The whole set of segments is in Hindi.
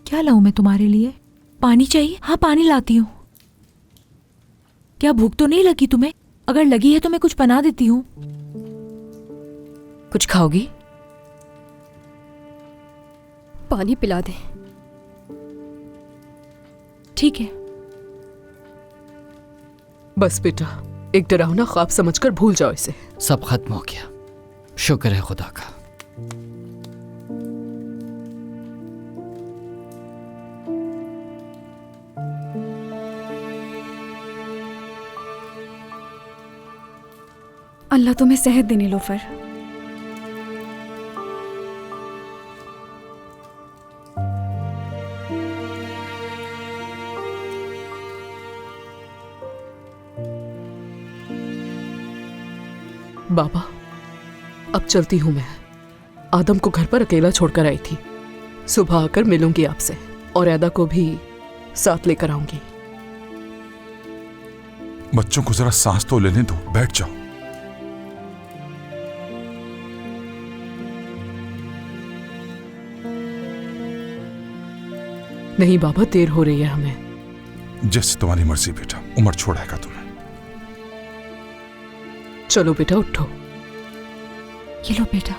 क्या लाऊं मैं तुम्हारे लिए? पानी चाहिए? हाँ पानी लाती हूँ। क्या भूख तो नहीं लगी तुम्हें? अगर लगी है तो मैं कुछ बना देती हूँ। कुछ खाओगी? पानी पिला दे। ठीक है। बस बेटा, एक डरावना ख्वाब समझकर भूल जाओ इसे। सब खत्म हो गया, शुक्र है खुदा का। अल्लाह तुम्हें सेहत दे नीलोफर। बाबा, अब चलती हूँ मैं। आदम को घर पर अकेला छोड़कर आई थी। सुबह आकर मिलूंगी आपसे और ऐदा को भी साथ लेकर आऊंगी। बच्चों को जरा सांस तो लेने दो, बैठ जाओ। नहीं बाबा, देर हो रही है हमें। जैसे तुम्हारी मर्जी बेटा, उम्र छोड़ाएगा तुम्हें। चलो बेटा, उठो। ये लो बेटा।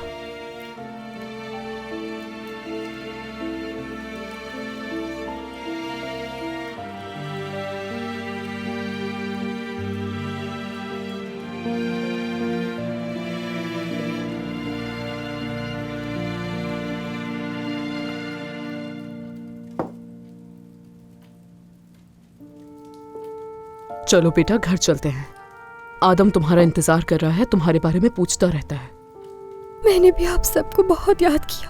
चलो बेटा, घर चलते हैं। आदम तुम्हारा इंतजार कर रहा है, तुम्हारे बारे में पूछता रहता है। मैंने भी आप सबको बहुत याद किया।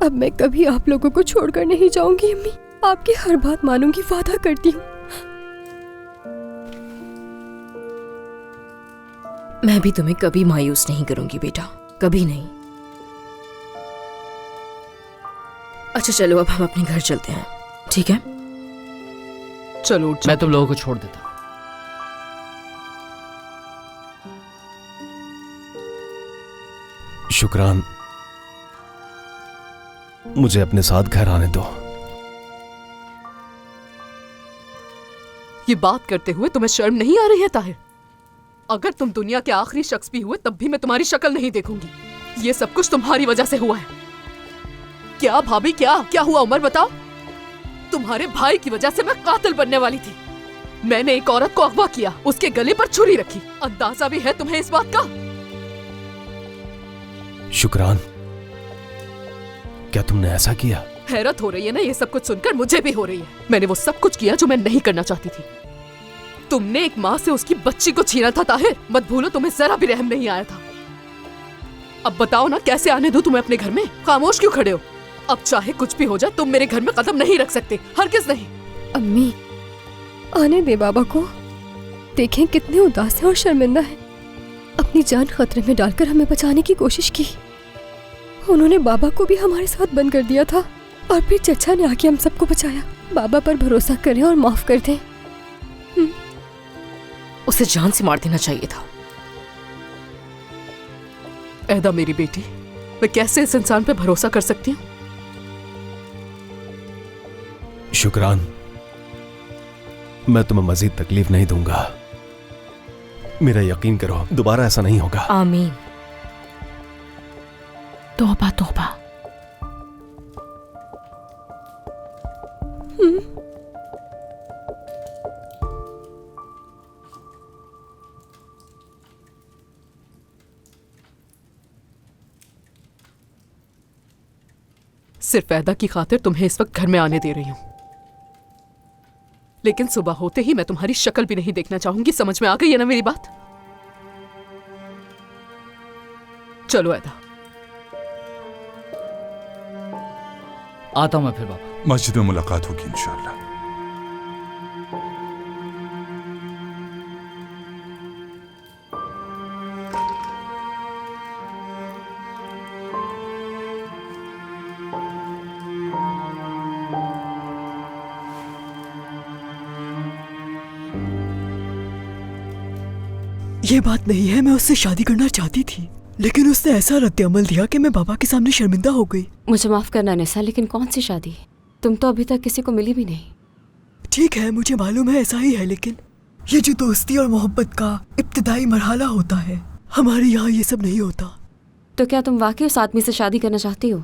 अब मैं कभी आप लोगों को छोड़कर नहीं जाऊंगी अम्मी। आपकी हर बात मानूंगी, वादा करती हूँ। मैं भी तुम्हें कभी मायूस नहीं करूंगी बेटा, कभी नहीं। अच्छा चलो, अब हम अपने घर चलते हैं, ठीक है? चलो उठ जाओ। मैं तुम लोगों को छोड़ देता हूं। शुक्रान, मुझे अपने साथ घर आने दो। ये बात करते हुए तुम्हें शर्म नहीं आ रही है ताहिर? अगर तुम दुनिया के आखिरी शख्स भी हुए तब भी मैं तुम्हारी शक्ल नहीं देखूंगी। ये सब कुछ तुम्हारी वजह से हुआ है। क्या भाभी, क्या क्या हुआ उमर, बताओ। तुम्हारे भाई की वजह से मैं कातिल बनने वाली थी। मैंने एक औरत को अगवा किया, उसके गले पर छुरी रखी। अंदाजा भी है तुम्हें इस बात का? शुक्रान, क्या तुमने ऐसा किया? हैरत हो रही है ना ये सब कुछ सुनकर? मुझे भी हो रही है। मैंने वो सब कुछ किया जो मैं नहीं करना चाहती थी। तुमने एक माँ से उसकी बच्ची को छीना था ताहिर। मत भूलो, तुम्हें जरा भी रहम नहीं आया था। अब बताओ ना, कैसे आने दूं तुम्हें अपने घर में? खामोश क्यों खड़े हो? अब चाहे कुछ भी हो जाए, तुम मेरे घर में कदम नहीं रख सकते, हरगिज़ नहीं। अम्मी, आने दे बाबा को। देखें कितने उदास है और शर्मिंदा है। अपनी जान खतरे में डालकर हमें बचाने की कोशिश की। उन्होंने बाबा को भी हमारे साथ बंद कर दिया था और फिर चचा ने आके हम सबको बचाया। बाबा पर भरोसा करें और माफ कर दें। उसे जान से मार देना चाहिए था। ऐदा मेरी बेटी, मैं कैसे इस इंसान पे भरोसा कर सकती हूँ? शुक्रान, मैं तुम्हें मजीद तकलीफ नहीं दूंगा। मेरा यकीन करो, दोबारा ऐसा नहीं होगा। आमीन। तौबा तौबा। सिर्फ ऐदा की खातिर तुम्हें इस वक्त घर में आने दे रही हूँ, लेकिन सुबह होते ही मैं तुम्हारी शक्ल भी नहीं देखना चाहूंगी। समझ में आ गई है ना मेरी बात? चलो ऐदा। आता हूं मैं फिर बाबा। मस्जिद में मुलाकात होगी इंशाअल्लाह। ये बात नहीं है, मैं उससे शादी करना चाहती थी। लेकिन उसने ऐसा रद्द अमल दिया कि मैं बाबा के सामने शर्मिंदा हो गई। मुझे माफ करना निसा, लेकिन कौन सी शादी? तुम तो अभी तक किसी को मिली भी नहीं। ठीक है, मुझे मालूम है ऐसा ही है, लेकिन ये जो दोस्ती और मोहब्बत का इब्तिदाई मरहला होता है, हमारे यहाँ ये सब नहीं होता। तो क्या तुम वाकई उस आदमी से शादी करना चाहती हो?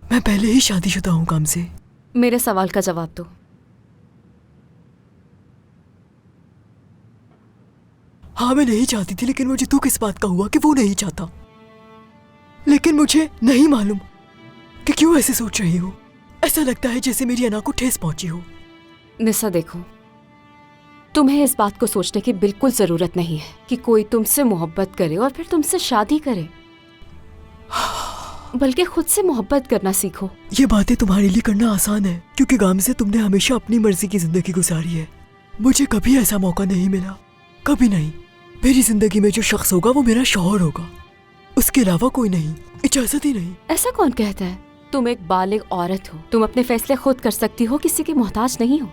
मैं पहले ही शादीशुदा हूँ काम से। मेरे सवाल का जवाब दो। हाँ, मैं नहीं चाहती थी, लेकिन मुझे दुख इस बात का हुआ कि वो नहीं चाहता। लेकिन मुझे नहीं मालूम कि क्यों ऐसे सोच रही हूँ। ऐसा लगता है जैसे मेरी अना को ठेस पहुंची हो। निसा देखो, तुम्हें इस बात को सोचने की बिल्कुल जरूरत नहीं है कि कोई तुमसे मोहब्बत करे और फिर तुमसे शादी करे, बल्कि खुद से मोहब्बत करना सीखो। ये बातें तुम्हारे लिए करना आसान है, क्योंकि गाम से तुमने हमेशा अपनी मर्जी की जिंदगी गुजारी है। मुझे कभी ऐसा मौका नहीं मिला, कभी नहीं। मेरी जिंदगी में जो शख्स होगा वो मेरा शौहर होगा, उसके अलावा कोई नहीं, इजाजत ही नहीं। ऐसा कौन कहता है? तुम एक बालिग औरत हो, तुम अपने फैसले खुद कर सकती हो, किसी की मोहताज नहीं हो।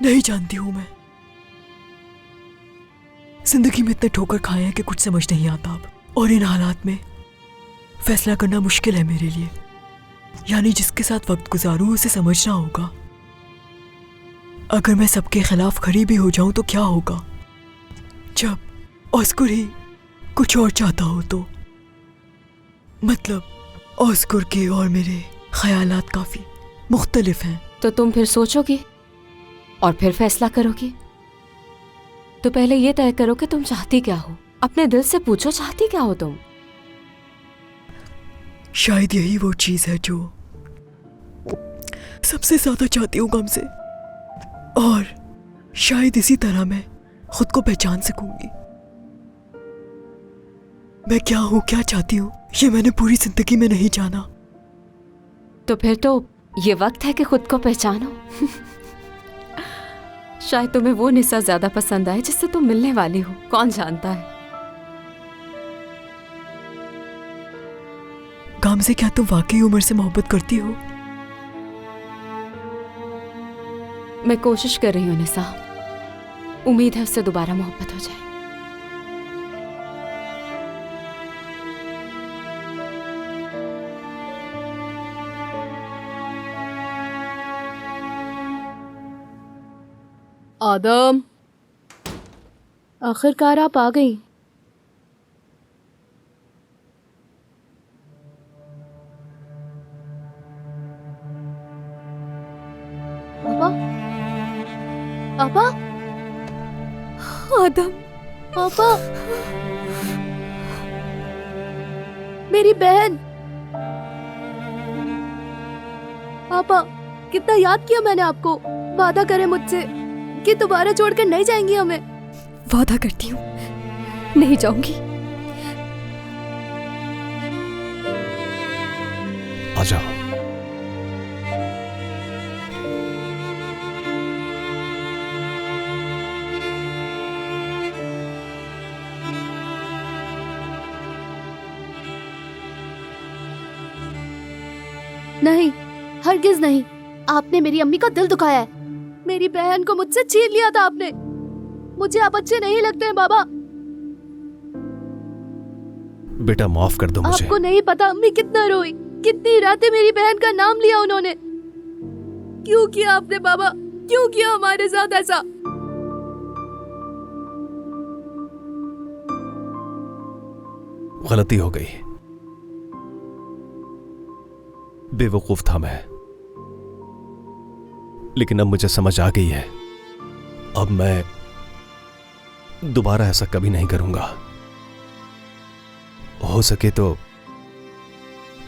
नहीं जानती हूँ मैं, जिंदगी में इतने ठोकर खाए हैं कि कुछ समझ नहीं आता अब। और इन हालात में फैसला करना मुश्किल है मेरे लिए। यानी जिसके साथ वक्त गुजारूं उसे समझना होगा। अगर मैं सबके खिलाफ खड़ी भी हो जाऊं तो क्या होगा जब ऑस्कर ही कुछ और चाहता हो तो। मतलब ऑस्कर के और मेरे ख्यालात काफी मुख्तलिफ हैं। तो तुम फिर सोचोगी और फिर फैसला करोगी। तो पहले ये तय करो कि तुम चाहती क्या हो। अपने दिल से पूछो, चाहती क्या हो तुम? शायद यही वो चीज है जो सबसे ज्यादा चाहती हूँ गम से, और शायद इसी तरह मैं खुद को पहचान सकूंगी। मैं क्या हूँ, क्या चाहती हूँ, ये मैंने पूरी जिंदगी में नहीं जाना। तो फिर तो ये वक्त है कि खुद को पहचानो। शायद तुम्हें वो निसा ज्यादा पसंद आए जिससे तुम मिलने वाली हो, कौन जानता है। काम से क्या तुम वाकई उम्र से मोहब्बत करती हो? मैं कोशिश कर रही हूँ निसा, उम्मीद है उससे दोबारा मोहब्बत हो जाए। आदम, आखिरकार आप आ गई। पापा, पापा, आदम, पापा, मेरी बहन। पापा, कितना याद किया मैंने आपको। वादा करें मुझसे कि दोबारा छोड़कर नहीं जाएंगी हमें। वादा करती हूँ नहीं जाऊंगी। आ जाओ। नहीं, हरगिज नहीं। आपने मेरी अम्मी का दिल दुखाया है। मेरी बहन को मुझसे छीन लिया था आपने। मुझे आप अच्छे नहीं लगते हैं बाबा। बेटा माफ कर दो मुझे। आपको नहीं पता अम्मी कितना रोई, कितनी रातें मेरी बहन का नाम लिया उन्होंने। क्यों किया आपने बाबा, क्यों किया हमारे साथ ऐसा? गलती हो गई, बेवकूफ था मैं, लेकिन अब मुझे समझ आ गई है। अब मैं दोबारा ऐसा कभी नहीं करूंगा। हो सके तो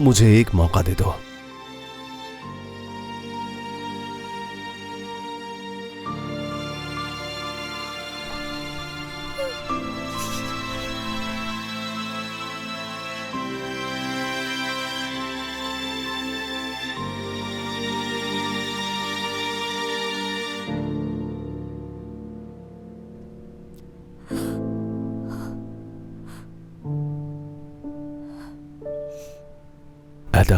मुझे एक मौका दे दो। ऐदा,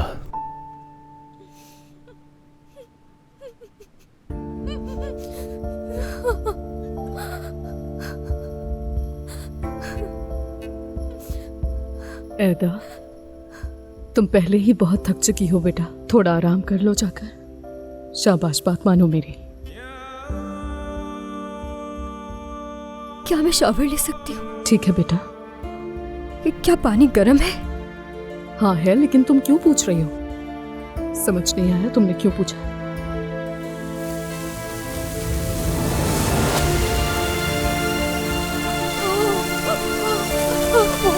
ऐदा, तुम पहले ही बहुत थक चुकी हो बेटा, थोड़ा आराम कर लो जाकर। शाबाश, बात मानो मेरी। क्या मैं शावर ले सकती हूँ? ठीक है बेटा। क्या पानी गर्म है? हाँ है, लेकिन तुम क्यों पूछ रही हो? समझ नहीं आया तुमने क्यों पूछा।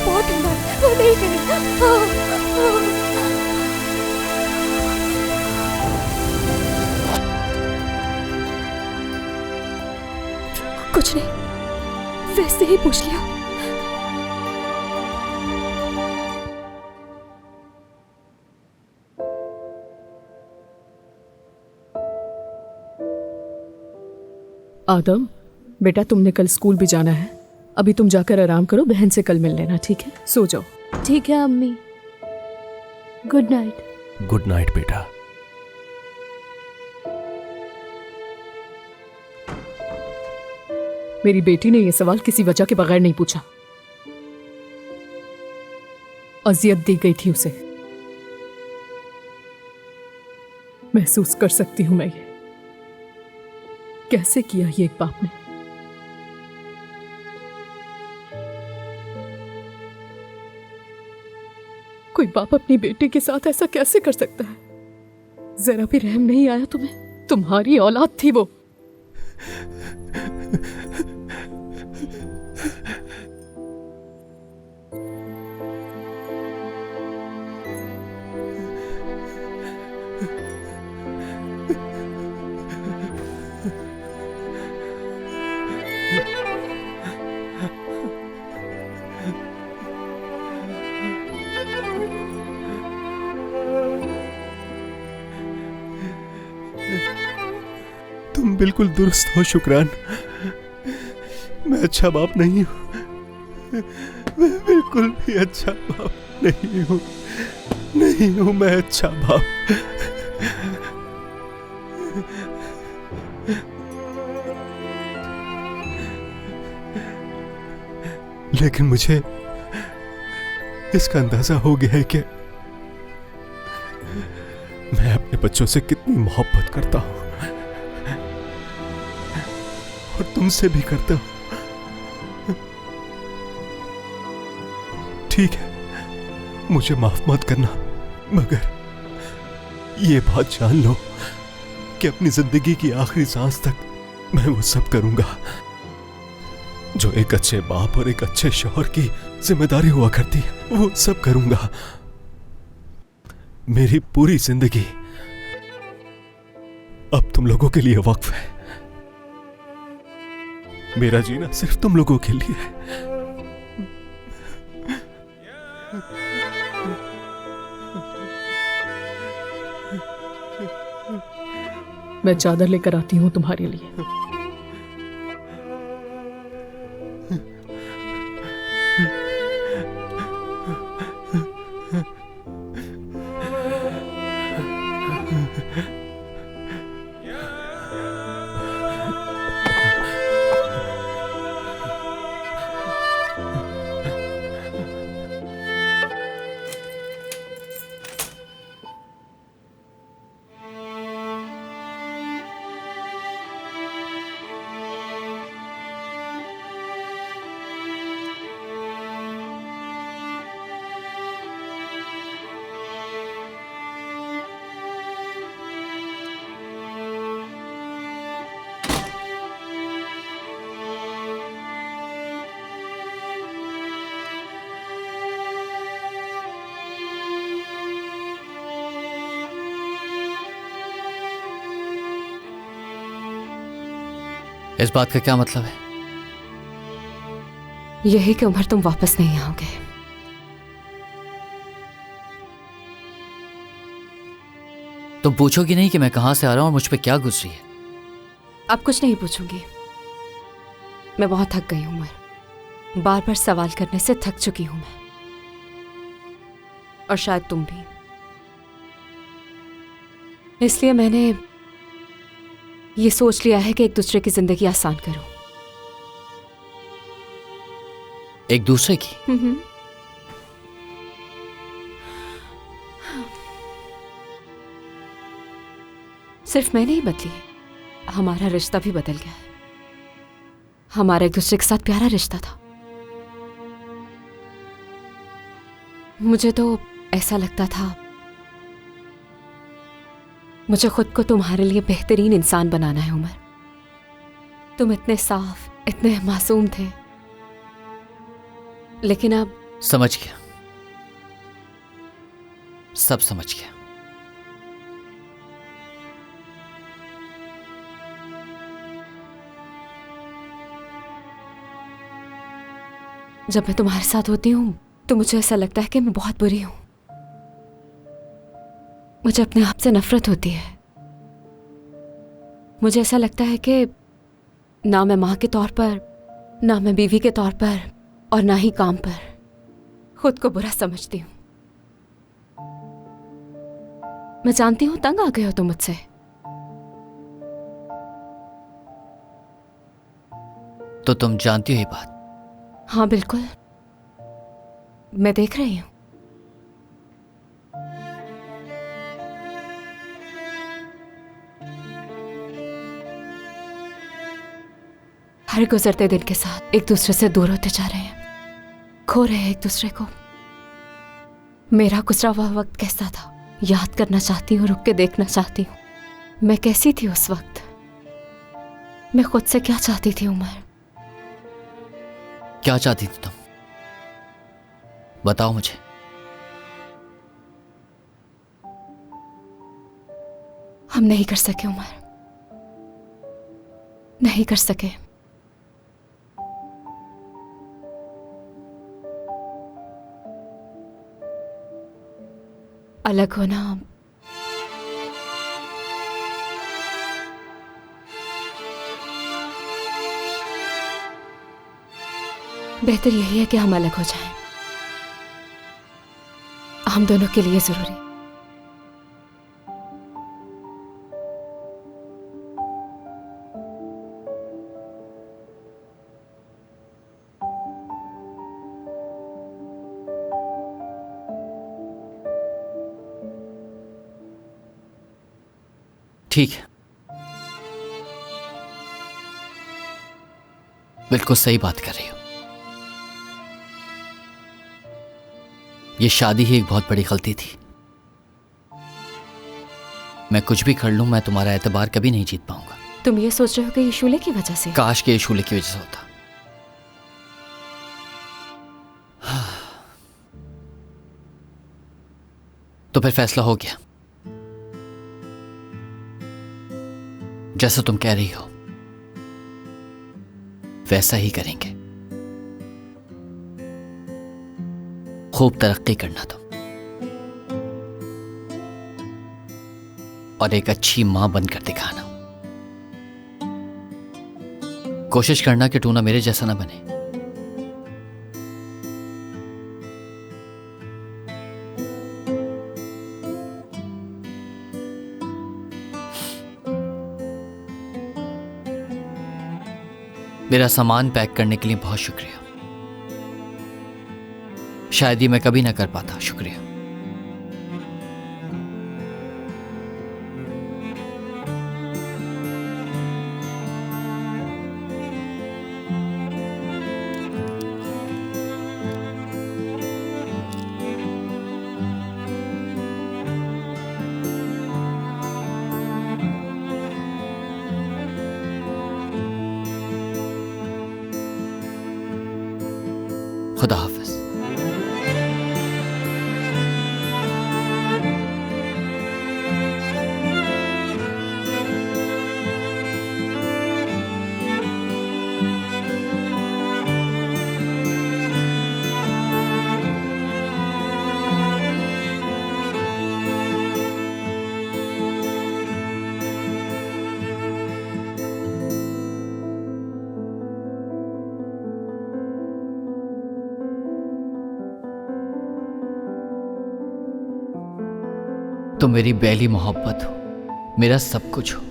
बहुत ठंडा है, नहीं कुछ नहीं, वैसे ही पूछ लिया। आदम बेटा, तुमने कल स्कूल भी जाना है। अभी तुम जाकर आराम करो, बहन से कल मिल लेना, ठीक है? सो जाओ। ठीक है अम्मी, गुड नाइट। गुड नाइट बेटा। मेरी बेटी ने यह सवाल किसी वजह के बगैर नहीं पूछा। अजियत दी गई थी उसे। महसूस कर सकती हूं मैं ये कैसे किया ये एक बाप ने। कोई बाप अपनी बेटी के साथ ऐसा कैसे कर सकता है? जरा भी रहम नहीं आया तुम्हें? तुम्हारी औलाद थी वो। तुम बिल्कुल दुरुस्त हो शुक्रान। मैं अच्छा बाप नहीं हूं, मैं बिल्कुल भी अच्छा बाप नहीं हूं, नहीं हूं मैं अच्छा बाप। लेकिन मुझे इसका अंदाजा हो गया है कि मैं अपने बच्चों से कितनी मोहब्बत करता हूं और तुमसे भी करता हूं। ठीक है, मुझे माफ मत करना, मगर ये बात जान लो कि अपनी जिंदगी की आखिरी सांस तक मैं वो सब करूंगा जो एक अच्छे बाप और एक अच्छे शौहर की जिम्मेदारी हुआ करती है। वो सब करूंगा। मेरी पूरी जिंदगी अब तुम लोगों के लिए वक्फ है। मेरा जीना सिर्फ तुम लोगों के लिए है। मैं चादर लेकर आती हूं तुम्हारे लिए। इस बात का क्या मतलब है? यही कि उमर तुम वापस नहीं आओगे। तुम पूछोगी नहीं कि मैं कहां से आ रहा हूं और मुझ पे क्या गुजरी है? अब कुछ नहीं पूछूंगी। मैं बहुत थक गई हूं उमर। बार बार सवाल करने से थक चुकी हूं मैं, और शायद तुम भी। इसलिए मैंने ये सोच लिया है कि एक दूसरे की जिंदगी आसान करो। एक दूसरे की? सिर्फ मैं नहीं बदली, हमारा रिश्ता भी बदल गया है। हमारा एक दूसरे के साथ प्यारा रिश्ता था। मुझे तो ऐसा लगता था मुझे खुद को तुम्हारे लिए बेहतरीन इंसान बनाना है उमर। तुम इतने साफ, इतने मासूम थे, लेकिन अब समझ गया, सब समझ गया। जब मैं तुम्हारे साथ होती हूँ तो मुझे ऐसा लगता है कि मैं बहुत बुरी हूं। मुझे अपने आप से नफरत होती है। मुझे ऐसा लगता है कि ना मैं मां के तौर पर, ना मैं बीवी के तौर पर, और ना ही काम पर खुद को बुरा समझती हूं। मैं जानती हूं तंग आ गए हो तुम मुझसे। तो तुम जानती हो ये बात? हाँ बिल्कुल, मैं देख रही हूं। हर गुजरते दिन के साथ एक दूसरे से दूर होते जा रहे हैं, खो रहे हैं एक दूसरे को। मेरा गुजरा हुआ वक्त कैसा था याद करना चाहती हूँ, रुक के देखना चाहती हूँ। मैं कैसी थी उस वक्त, मैं खुद से क्या चाहती थी उमर? क्या चाहती थी तुम? बताओ मुझे। हम नहीं कर सके उमर, नहीं कर सके। अलग होना बेहतर यही है कि हम अलग हो जाएं, हम दोनों के लिए जरूरी। ठीक है, बिल्कुल सही बात कर रही हो। ये शादी ही एक बहुत बड़ी गलती थी। मैं कुछ भी कर लूं, मैं तुम्हारा एतबार कभी नहीं जीत पाऊंगा। तुम ये सोच रहे हो कि ये शूले की वजह से? काश के ये शूले की वजह से होता। तो फिर फैसला हो गया, जैसा तुम कह रही हो वैसा ही करेंगे। खूब तरक्की करना तुम, और एक अच्छी मां बनकर दिखाना। कोशिश करना कि टूना मेरे जैसा ना बने। मेरा सामान पैक करने के लिए बहुत शुक्रिया। शायद ये मैं कभी ना कर पाता। शुक्रिया। खुदा हाफिज। तुम मेरी पहली मोहब्बत हो, मेरा सब कुछ हो।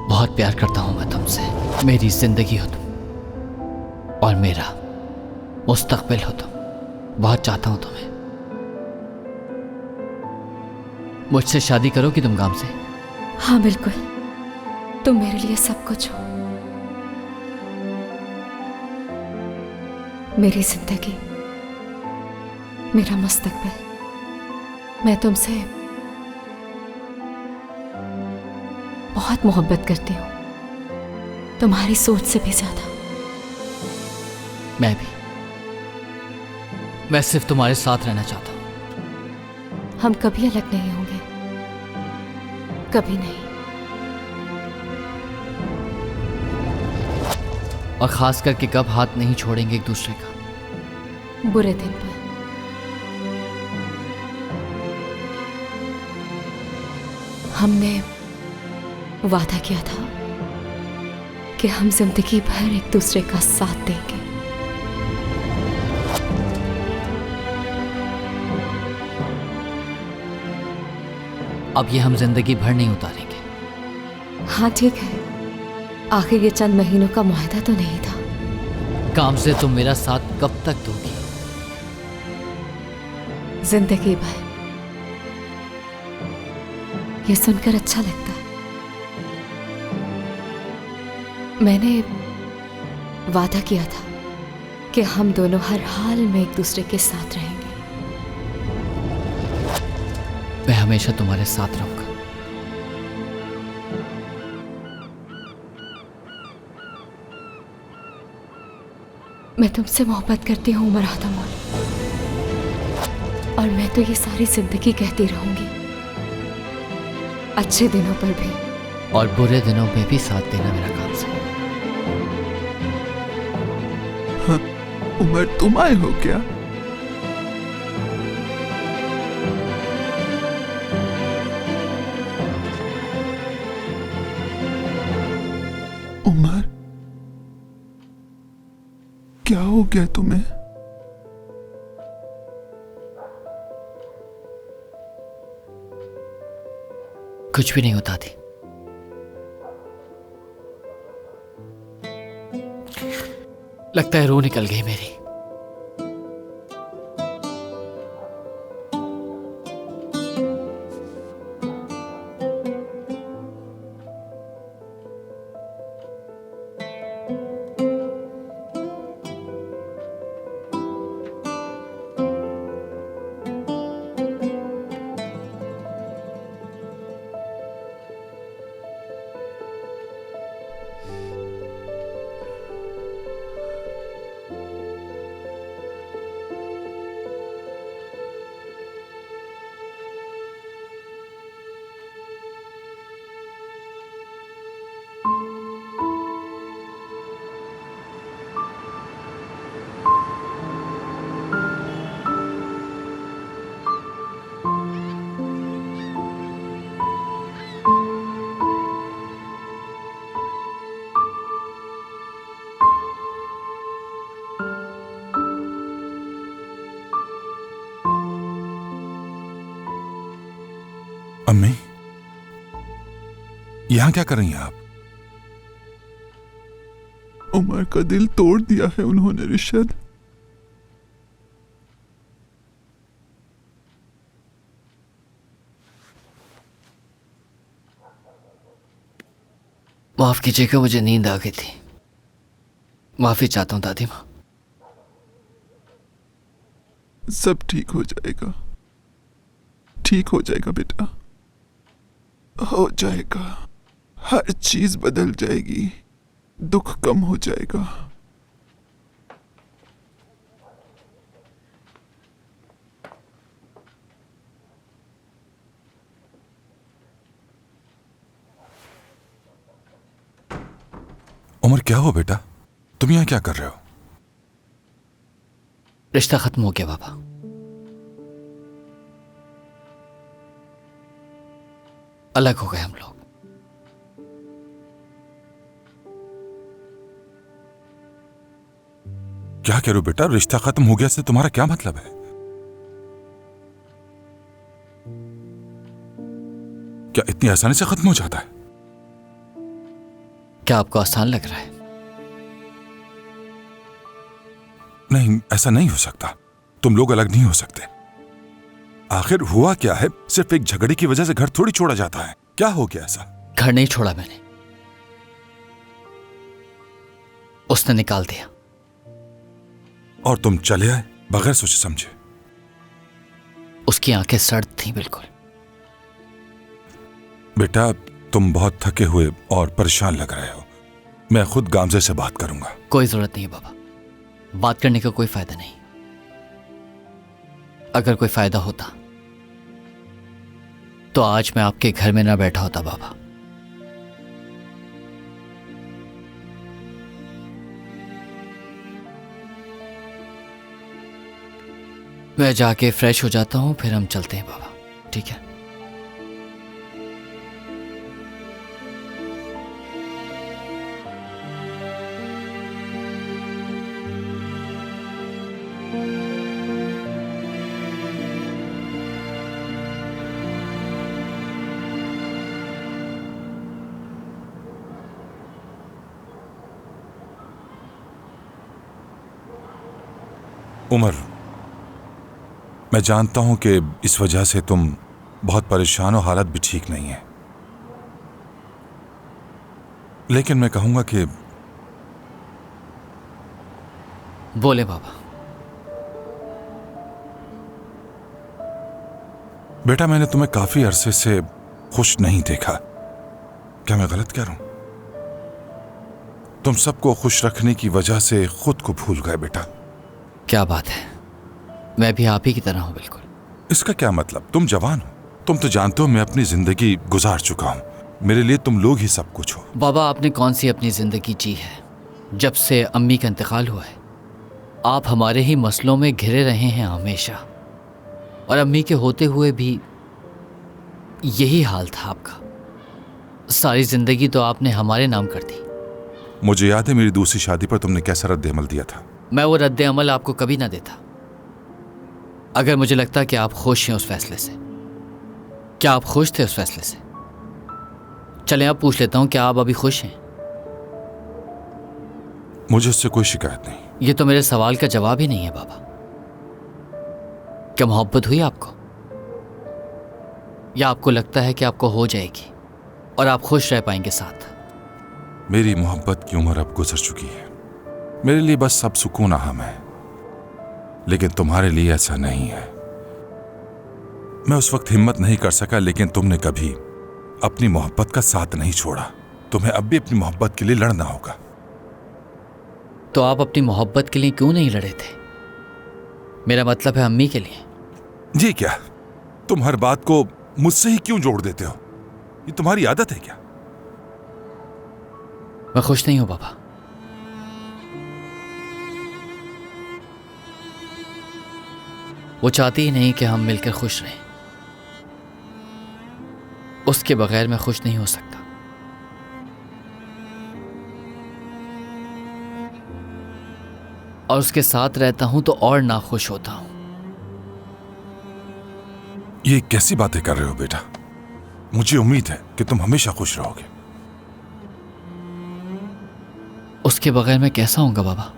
बहुत प्यार करता हूं मैं तुमसे। मेरी जिंदगी हो तुम और मेरा मुस्तकबिल हो तुम। बहुत चाहता हूं तुम्हें। मुझसे शादी करोगी तुम काम से? हाँ बिल्कुल। तुम मेरे लिए सब कुछ हो, मेरी जिंदगी, मेरा मुस्तकबिल। मैं तुमसे बहुत मोहब्बत करती हूँ, तुम्हारी सोच से भी ज्यादा। मैं भी। मैं सिर्फ तुम्हारे साथ रहना चाहता हूँ। हम कभी अलग नहीं होंगे, कभी नहीं। और खास करके कब हाथ नहीं छोड़ेंगे एक दूसरे का। बुरे दिन पर। हमने वादा किया था कि हम जिंदगी भर एक दूसरे का साथ देंगे। अब ये हम जिंदगी भर नहीं उतारेंगे। हाँ ठीक है, आखिर ये चंद महीनों का मुआहदा तो नहीं था। काम से तुम मेरा साथ कब तक दोगी? जिंदगी भर। ये सुनकर अच्छा लगता है। मैंने वादा किया था कि हम दोनों हर हाल में एक दूसरे के साथ रहेंगे। मैं हमेशा तुम्हारे साथ रहूंगा। मैं तुमसे मोहब्बत करती हूँ उमर आदमोल, और मैं तो ये सारी जिंदगी कहती रहूंगी, अच्छे दिनों पर भी और बुरे दिनों में भी साथ देना मेरा काम से। हाँ, उमर तुम आए हो क्या? उमर, क्या हो गया तुम्हें? कुछ भी नहीं होता थी। लगता है रूह निकल गई मेरी। अम्मी, यहां क्या कर रही हैं आप? उमर का दिल तोड़ दिया है उन्होंने रिशद। माफ कीजिएगा, मुझे नींद आ गई थी। माफी चाहता हूं दादी माँ। सब ठीक हो जाएगा, ठीक हो जाएगा बेटा, हो जाएगा। हर चीज बदल जाएगी, दुख कम हो जाएगा। उमर, क्या हुआ बेटा? तुम यहां क्या कर रहे हो? रिश्ता खत्म हो गया बाबा। अलग हो गए हम लोग। क्या कह रहे हो बेटा? रिश्ता खत्म हो गया से तुम्हारा क्या मतलब है? क्या इतनी आसानी से खत्म हो जाता है? क्या आपको आसान लग रहा है? नहीं, ऐसा नहीं हो सकता। तुम लोग अलग नहीं हो सकते। आखिर हुआ क्या है? सिर्फ एक झगड़े की वजह से घर थोड़ी छोड़ा जाता है। क्या हो गया ऐसा? घर नहीं छोड़ा मैंने, उसने निकाल दिया। और तुम चले आए बगैर सोचे समझे। उसकी आंखें सर्द थीं बिल्कुल। बेटा, तुम बहुत थके हुए और परेशान लग रहे हो। मैं खुद गामजे से बात करूंगा। कोई जरूरत नहीं है बाबा, बात करने का कोई फायदा नहीं। अगर कोई फायदा होता तो आज मैं आपके घर में ना बैठा होता बाबा। मैं जाके फ्रेश हो जाता हूं, फिर हम चलते हैं बाबा, ठीक है? उमर, मैं जानता हूं कि इस वजह से तुम बहुत परेशान हो, हालत भी ठीक नहीं है, लेकिन मैं कहूंगा कि बोले बाबा। बेटा, मैंने तुम्हें काफी अरसे से खुश नहीं देखा। क्या मैं गलत कह रहा हूं? तुम सबको खुश रखने की वजह से खुद को भूल गए बेटा। क्या बात है, मैं भी आप ही की तरह हूं बिल्कुल। इसका क्या मतलब? तुम जवान हो, तुम तो जानते हो मैं अपनी जिंदगी गुजार चुका हूं। मेरे लिए तुम लोग ही सब कुछ हो। बाबा, आपने कौन सी अपनी जिंदगी जी है? जब से अम्मी का इंतकाल हुआ है आप हमारे ही मसलों में घिरे रहे हैं हमेशा, और अम्मी के होते हुए भी यही हाल था आपका। सारी जिंदगी तो आपने हमारे नाम कर दी। मुझे याद है मेरी दूसरी शादी पर तुमने कैसा रद्द अमल दिया था। मैं वो रद्द अमल आपको कभी ना देता अगर मुझे लगता कि आप खुश हैं उस फैसले से। क्या आप खुश थे उस फैसले से? चलें, आप पूछ लेता हूं, क्या आप अभी खुश हैं? मुझे उससे कोई शिकायत नहीं। ये तो मेरे सवाल का जवाब ही नहीं है बाबा। क्या मोहब्बत हुई आपको, या आपको लगता है कि आपको हो जाएगी और आप खुश रह पाएंगे साथ? मेरी मोहब्बत की उम्र अब गुजर चुकी है। मेरे लिए बस सब सुकून अहम है, लेकिन तुम्हारे लिए ऐसा नहीं है। मैं उस वक्त हिम्मत नहीं कर सका, लेकिन तुमने कभी अपनी मोहब्बत का साथ नहीं छोड़ा। तुम्हें अब भी अपनी मोहब्बत के लिए लड़ना होगा। तो आप अपनी मोहब्बत के लिए क्यों नहीं लड़े थे? मेरा मतलब है अम्मी के लिए। जी क्या? तुम हर बात को मुझसे ही क्यों जोड़ देते हो? ये तुम्हारी आदत है क्या? मैं खुश नहीं हूं बाबा। वो चाहती ही नहीं कि हम मिलकर खुश रहें। उसके बगैर मैं खुश नहीं हो सकता। और उसके साथ रहता हूं तो और नाखुश होता हूं। ये कैसी बातें कर रहे हो बेटा? मुझे उम्मीद है कि तुम हमेशा खुश रहोगे। उसके बगैर मैं कैसा होऊंगा बाबा?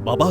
बाबा,